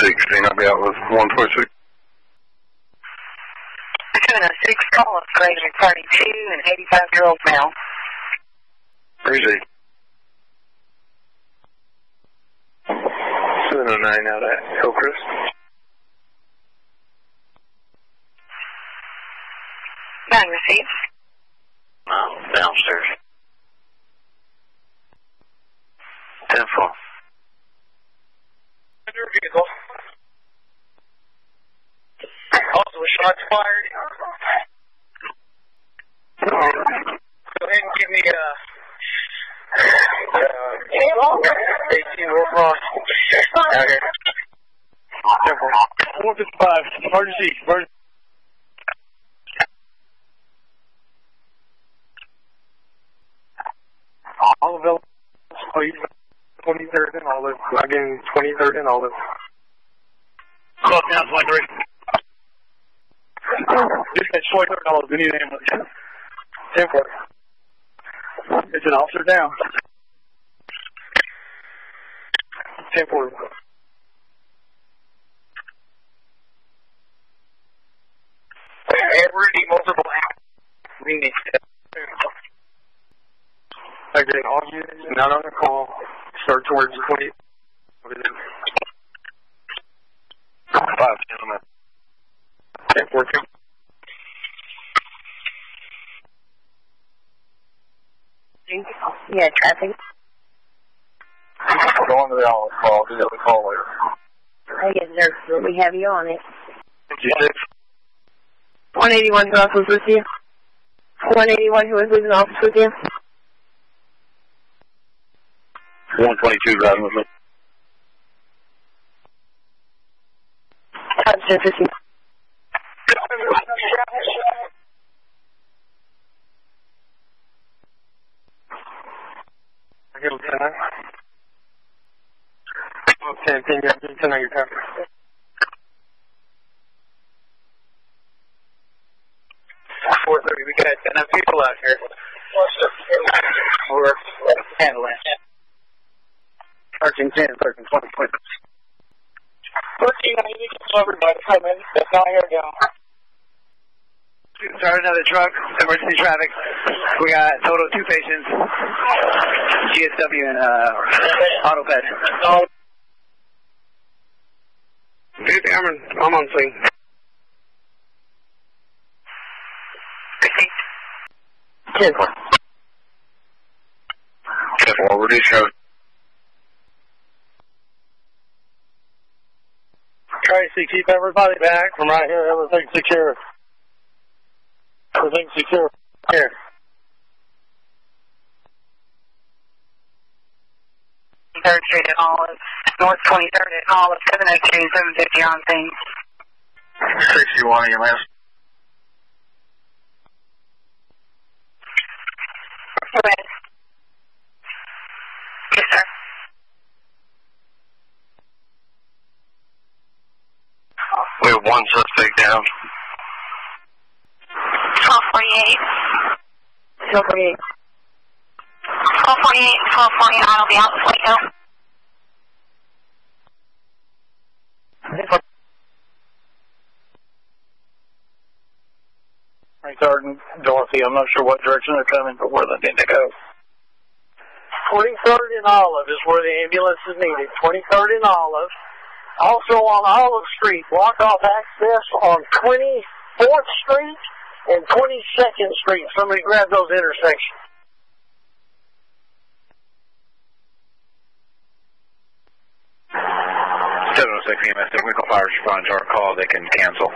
16, I'll be out with 126. 206, call of greater 32 and 85-year-old male. Crazy. 709 out at Hillcrest. Nine received. Downstairs. 10-4. Your vehicle. Also, shots fired. Go ahead and give me 18 real cross. Out here. 155. Emergency. All of them. 23rd and Olive. Again, 23rd and Olive. Close down, 23. Dispatch 23rd and Olive. We need an ambulance. 10-4. It's an officer down. 10-4. Every multiple we need to. Again, all units not on the call. Start towards 20. 5 gentlemen. 10-4. Yeah, traffic. Go on to the Olive call. Do the other call later. Oh, yes, sir. We have you on it. 56. 181, who else was with you? 181, who was with an office with you? 122 driving with me. 1050. I get Lieutenant. 10, can you get Lieutenant your time? 430, we got 10 people out here. We're handling it. 13, 10, 13, 20, 20. 13, I need to tell everybody, come in, that's not here now. Start another truck, emergency traffic. We got a total of 2 patients, GSW and AutoPed. I'm on scene. 10-4. 10-4, reduce your... Tracy, keep everybody back from right here. Everything's secure. Everything's secure. Here. Third Street at Olive, North 23rd at Olive, 702 and 750 on scene. 61 EMS. Go ahead. Yes, sir. We have one suspect down. 1248. 1248. 1248, 1249, I'll be out this Waco. Sergeant Dorothy, I'm not sure what direction they're coming, but where they need to go. 23rd and Olive is where the ambulance is needed. 23rd and Olive. Also on Olive Street, block off access on 24th Street and 22nd Street. Somebody grab those intersections. EMS, if we call fire response to our call, they can cancel.